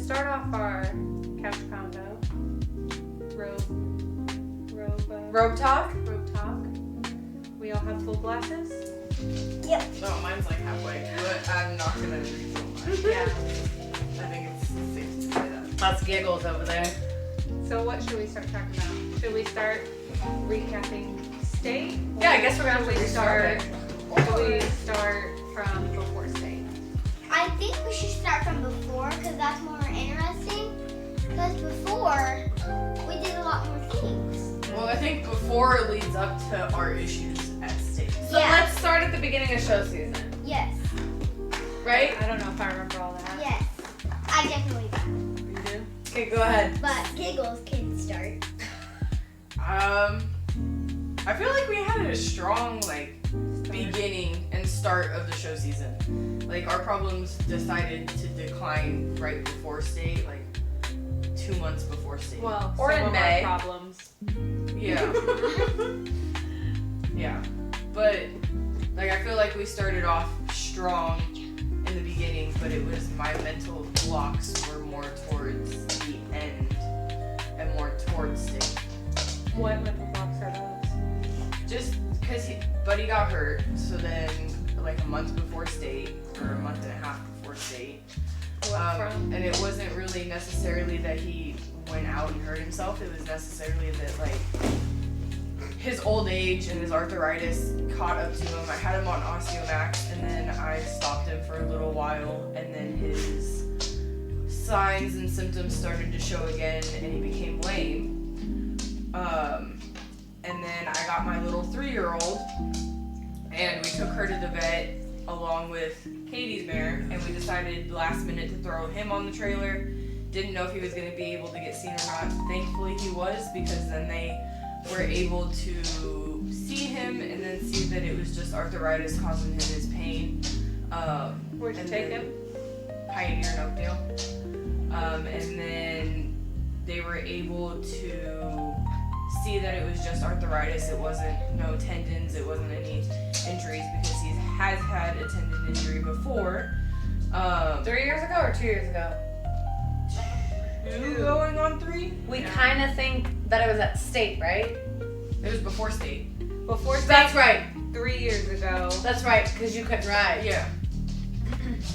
start off our couch convo, robe talk. We all have full glasses. Yep. No, mine's like halfway, but I'm not gonna refill mine. Yeah. I think it's safe to say that. Lots of giggles over there. So what should we start talking about? Should we start recapping state? Yeah, I guess we're gonna Or have to restart it. Should we start from before state? I think we should start from before because that's more interesting. Because before, we did a lot more things. Well, I think before it leads up to our issues at state. So let's start at the beginning of show season, Yes. right? I don't know if I remember all that. Yes. I definitely do. You do? Okay, go ahead. But Giggles can start. I feel like we had a strong beginning and start of the show season. Like our problems decided to decline right before state, 2 months before state. Well, Or some in of May. our problems. Yeah. Yeah. But I feel like we started off strong in the beginning, but it was my mental blocks were more towards the end and more towards state. What mental blocks are those? Just because Buddy got hurt, so then a month before state, or a month and a half before state. What from? And it wasn't really necessarily that he went out and hurt himself, it was necessarily that his old age and his arthritis caught up to him. I had him on Osteomax, and then I stopped him for a little while, and then his signs and symptoms started to show again, and he became lame. And then I got my little 3-year-old, and we took her to the vet along with Katie's mare, and we decided last minute to throw him on the trailer. Didn't know if he was going to be able to get seen or not. Thankfully he was, because then they were able to see him and then see that it was just arthritis causing him his pain. Where'd you take him? Pioneer in Oakdale. And then they were able to see that it was just arthritis. It wasn't no tendons, it wasn't any injuries, because he has had a tendon injury before. 3 years ago or 2 years ago? 2 going on 3? We kind of think that it was at state, right? It was before state. Before state? That's right. 3 years ago. That's right, because you couldn't ride. Yeah.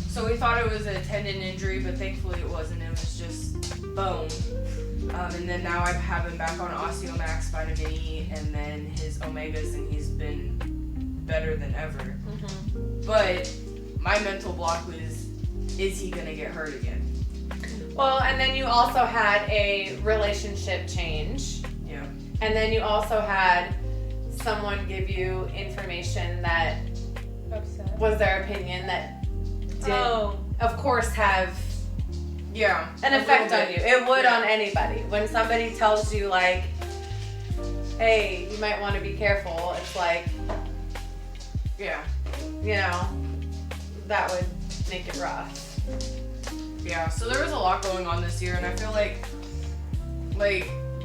So we thought it was a tendon injury, but thankfully it wasn't. It was just bone. And then now I have him back on Osteomax, Vitamin E, and then his Omegas, and he's been better than ever. Mm-hmm. But my mental block was, is he gonna get hurt again? Well, and then you also had a relationship change. Yeah. And then you also had someone give you information that Upset. was their opinion that did, of course, have Yeah. an effect on you. It would on anybody. When somebody tells you, hey, you might want to be careful, it's Yeah. That would make it rough. Yeah, so there was a lot going on this year, and I feel like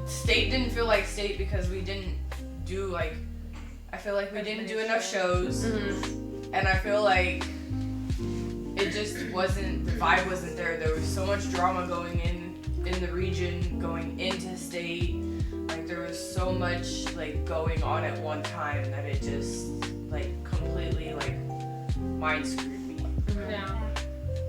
state didn't feel like state because we didn't do I feel like we didn't do enough shows, and I feel like it just wasn't, the vibe wasn't there. There was so much drama going in the region, going into state. There was so much going on at one time that it just completely mind screwed me. Yeah.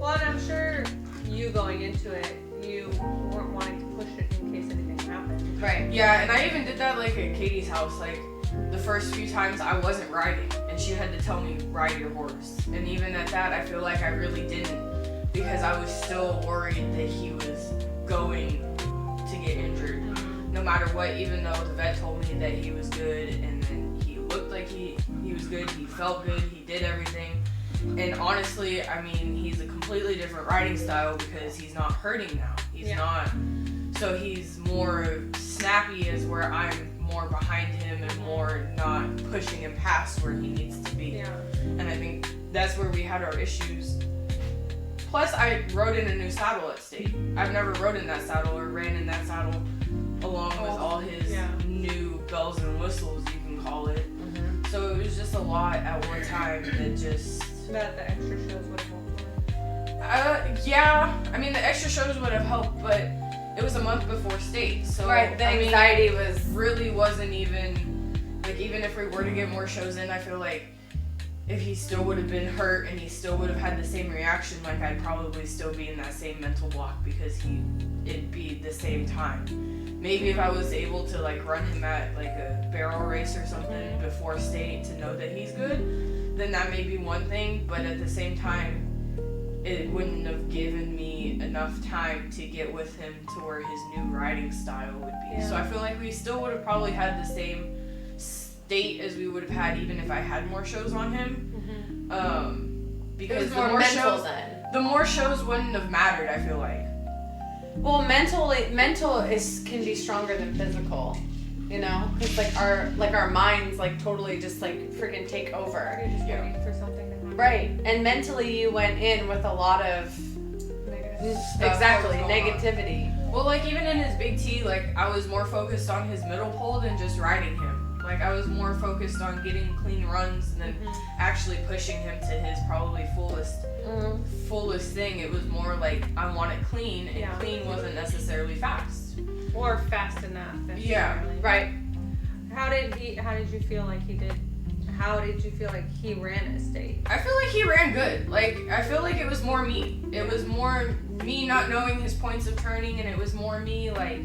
Well, and I'm sure you going into it, you weren't wanting to push it in case anything happened. Right. Yeah, and I even did that at Katie's house. The first few times I wasn't riding, and she had to tell me, ride your horse. And even at that, I feel like I really didn't, because I was still worried that he was going to get injured. No matter what, even though the vet told me that he was good, and then he looked like he was good, he felt good, he did everything. And honestly, I mean, he's a completely different riding style because he's not hurting now. He's not. So he's more snappy, is where I'm more behind him and more not pushing him past where he needs to be. Yeah. And I think that's where we had our issues. Plus, I rode in a new saddle at state. I've never rode in that saddle or ran in that saddle, along with all his new bells and whistles, you can call it. So it was just a lot at one time that just... That the extra shows would have helped with. Yeah, I mean the extra shows would have helped, but it was a month before state, so Right, the anxiety was really wasn't even like, even if we were to get more shows in, I feel like if he still would have been hurt and he still would have had the same reaction, like I'd probably still be in that same mental block because it'd be the same time. Maybe if I was able to like run him at like a barrel race or something before state to know that he's good, then that may be one thing, but at the same time it wouldn't have given me enough time to get with him to where his new riding style would be. Yeah. So I feel like we still would have probably had the same state as we would have had even if I had more shows on him. Because it was more mental then. the more shows wouldn't have mattered, I feel like. Well, mental can be stronger than physical, you know, because like our minds like totally just like freaking take over. You're just Yeah. waiting for something to happen. Right, and mentally you went in with a lot of Negative. exactly that was going on. negativity. Well, like even in his big T, like I was more focused on his middle pole than just riding him. Like I was more focused on getting clean runs and then actually pushing him to his probably fullest thing. It was more like I want it clean, and clean wasn't necessarily fast. Or fast enough. Yeah. necessarily. Right. How did you feel like he did? How did you feel like he ran at state? I feel like he ran good. Like I feel like it was more me. It was more me not knowing his points of turning, and it was more me like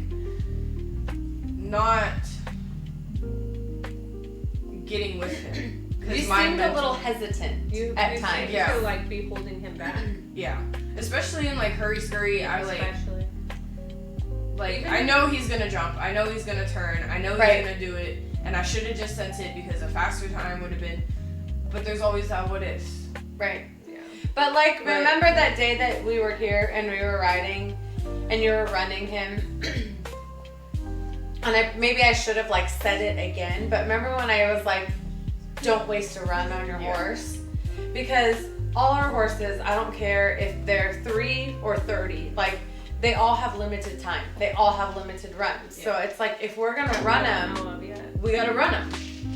not getting with him. You seemed a little hesitant at times. You feel like be holding him back. Yeah, especially in like hurry scurry. I Especially. I know he's gonna jump. I know he's gonna turn. I know he's Right. gonna do it, and I should have just sent it because a faster time would have been. But there's always that what if. Right. Yeah. But like, remember that day that we were here and we were riding, and you were running him. And maybe I should have like said it again, but remember when I was like, don't waste a run on your horse? Because all our horses, I don't care if they're 3 or 30, like they all have limited time. They all have limited runs. So it's like, if we're gonna run them, we gotta run them.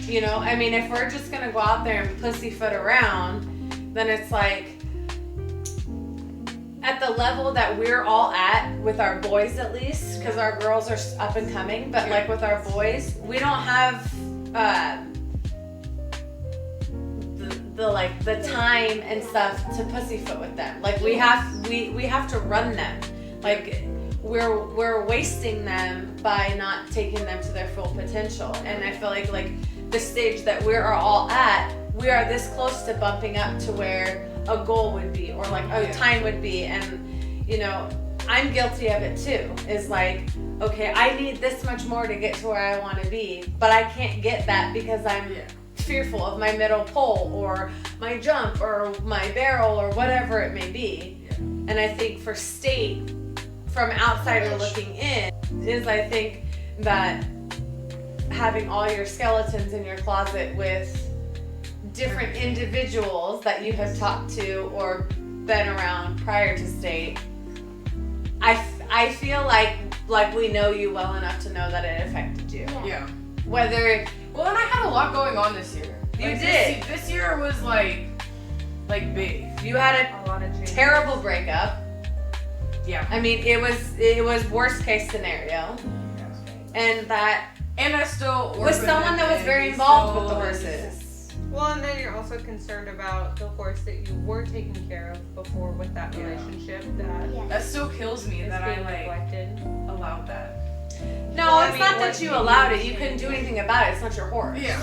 You know, I mean, if we're just gonna go out there and pussyfoot around, then it's like, at the level that we're all at with our boys at least, because our girls are up and coming, but like with our boys, we don't have the time and stuff to pussyfoot with them. Like we have to run them. Like we're wasting them by not taking them to their full potential. And I feel like the stage that we're all at, we are this close to bumping up to where a goal would be, or like a time would be. And you know, I'm guilty of it too. Is like, okay, I need this much more to get to where I want to be, but I can't get that because I'm fearful of my middle pole or my jump or my barrel or whatever it may be. And I think for state, from outsider looking in, is I think that having all your skeletons in your closet with different individuals that you have talked to or been around prior to state, I feel like we know you well enough to know that it affected you. Yeah. Whether Well, and I had a lot going on this year. You Like, did. This year was like big. you had A lot of changes. a terrible breakup. Yeah. I mean, it was worst case scenario, and that And I still work was with someone him, that was and very he involved with the still- horses. Well, and then you're also concerned about the horse that you were taking care of before with that Yeah. relationship that Yeah. That still kills me is that I being like neglected. allowed that. No, Well, I it's mean, not what that you do you allowed it. do? You couldn't do anything about it. It's not your horse. Yeah.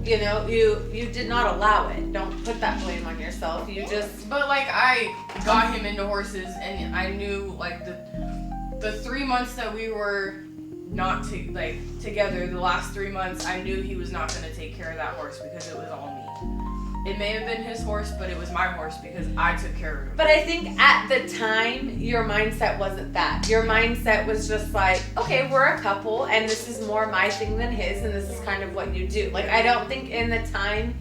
Yeah. You know, you did not allow it. Don't put that blame on yourself. You just But like I got him into horses, and I knew like the 3 months that we were not together, the last 3 months, I knew he was not going to take care of that horse because it was all me. It may have been his horse, but it was my horse because I took care of him. But I think at the time, your mindset wasn't that. Your mindset was just like, okay, we're a couple, and this is more my thing than his, and this is kind of what you do. Like, I don't think in the time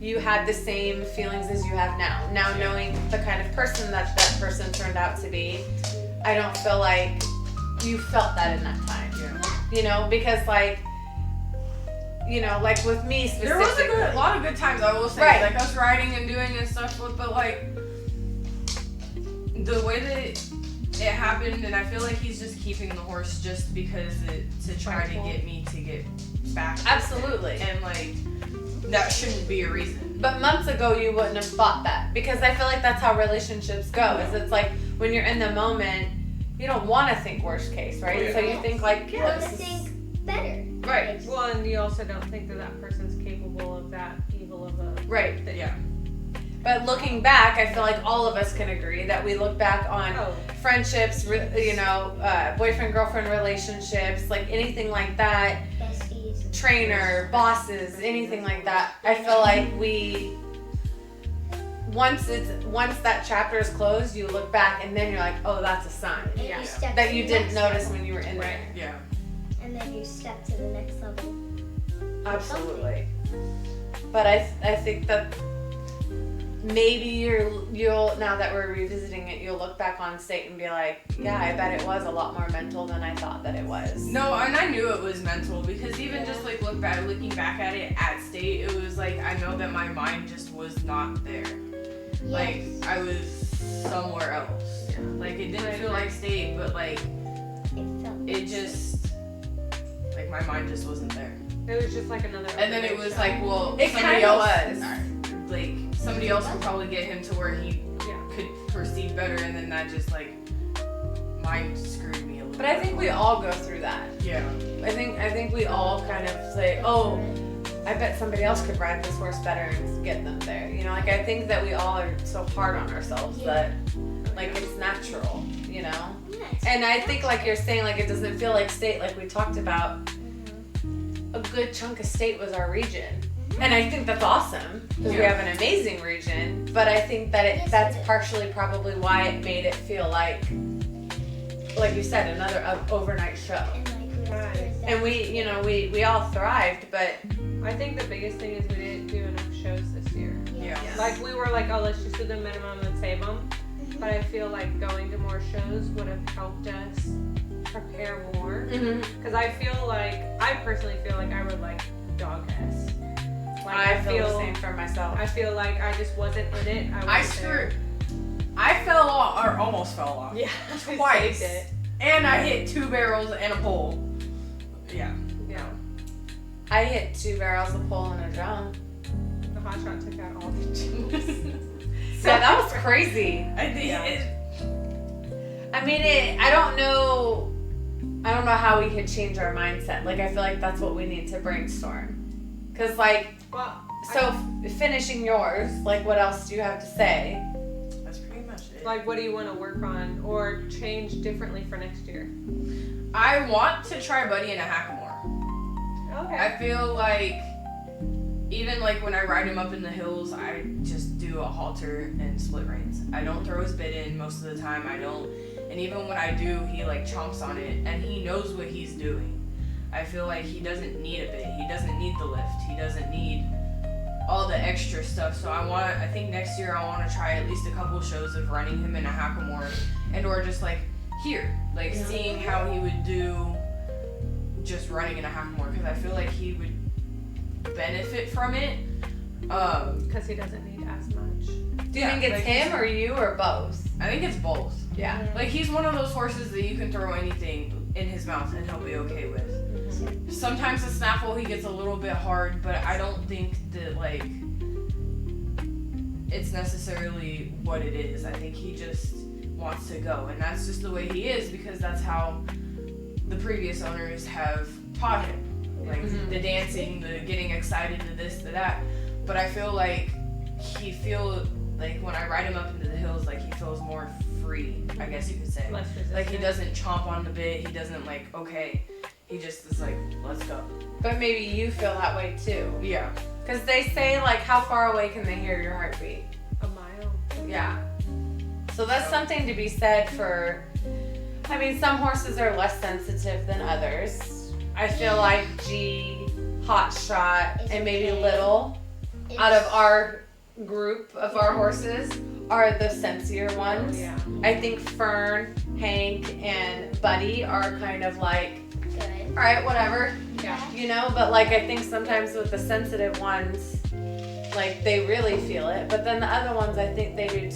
you had the same feelings as you have now. Now, knowing the kind of person that person turned out to be, I don't feel like you felt that in that time. Yeah. You know, because like with me specifically. There was a lot of good times, I will say. Right. Like us riding and doing and stuff, but like the way that it happened, and I feel like he's just keeping the horse just because to try to get me to get back. Absolutely. And like that shouldn't be a reason. But months ago, you wouldn't have thought that, because I feel like that's how relationships go. Is it's like when you're in the moment, you don't want to think worst case, right? Yeah. So you think like, You yeah, want to this is think better. right, Well, and you also don't think that person's capable of that evil of a right. thing. Yeah. But looking back, I feel like all of us can agree that we look back on Oh, friendships, boyfriend girlfriend relationships, like anything like that. Besties. Trainer, bosses, anything like that. I feel like once that chapter is closed, you look back and then you're like, oh, that's a sign And Yeah. you step that to you the didn't next notice level. when you were in there. Yeah. And then you step to the next level. Absolutely. But I think that maybe you'll now that we're revisiting it, you'll look back on State and be like, yeah, I bet it was a lot more mental than I thought that it was. No, and I knew it was mental because even just like looking back at it at State, it was like I know that my mind just was not there. Like Yes. I was somewhere else. Like it didn't feel like State, but like It felt it just like my mind just wasn't there. it was just like another. And then it was like, well, It somebody kinda else was. like somebody else would probably get him to where he Yeah. could perceive better, and then that just like mind screwed me a little. But I bit. think we all go through that. Yeah. I think we all kind of say, oh, I bet somebody else could ride this horse better and get them there. You know, like I think that we all are so hard on ourselves that like it's natural, you know? Yes. And I think like you're saying, like it doesn't feel like State, like we talked about, a good chunk of State was our region. And I think that's awesome because we Yeah. have an amazing region, but I think that Yes, that's it is. partially probably why it made it feel like you said, another overnight show. And like Right. And we all thrived, but I think the biggest thing is we didn't do enough shows this year. Yeah. Like we were like, oh, let's just do the minimum and save them. But I feel like going to more shows would have helped us prepare more. Because I personally feel like I would like dog test. Like I feel the same for myself. I feel like I just wasn't in it. I fell off, or almost fell off. Yeah, Twice. saved it. And I hit 2 barrels and a pole. Yeah. Yeah, I hit 2 barrels, a pole, and a drum. the hot shot took out all the juice. So that was crazy. I think Yeah. I mean, I don't know how we could change our mindset. Like, I feel like that's what we need to brainstorm. Cause like, Well, so finishing yours, like, what else do you have to say? that's pretty much it. like, what do you want to work on or change differently for next year? I want to try Buddy in a hackamore. Okay. I feel like even like when I ride him up in the hills, I just do a halter and split reins. I don't throw his bit in most of the time. I don't, and even when I do, he like chomps on it and he knows what he's doing. I feel like he doesn't need a bit. He doesn't need the lift. He doesn't need all the extra stuff. So I think next year I want to try at least a couple shows of running him in a hackamore and or just like here, like seeing how he would do just running in a hackamore because I feel like he would benefit from it. Because he doesn't need as much. Do you think it's like him or you or both? I think it's both. Yeah. Like he's one of those horses that you can throw anything in his mouth and he'll be okay with. Sometimes the snaffle he gets a little bit hard, but I don't think that like it's necessarily what it is. I think he just wants to go, and that's just the way he is because that's how the previous owners have taught him. Like the dancing, the getting excited, the this, the that. But I feel like he feels like when I ride him up into the hills, like he feels more free, I guess you could say. Less resistant. Like he doesn't chomp on the bit, he doesn't like, okay. He just is like, let's go. But maybe you feel that way too. Yeah. Because they say, like, how far away can they hear your heartbeat? A mile. Yeah. So that's something to be said for, I mean, some horses are less sensitive than others. I feel like G, Hot Shot, and maybe Little, out of our group of our horses, are the sensier ones. Yeah. I think Fern, Hank, and Buddy are kind of like, good. all right, whatever, Yeah. you know? But like, I think sometimes with the sensitive ones, like they really feel it. But then the other ones, I think they do too.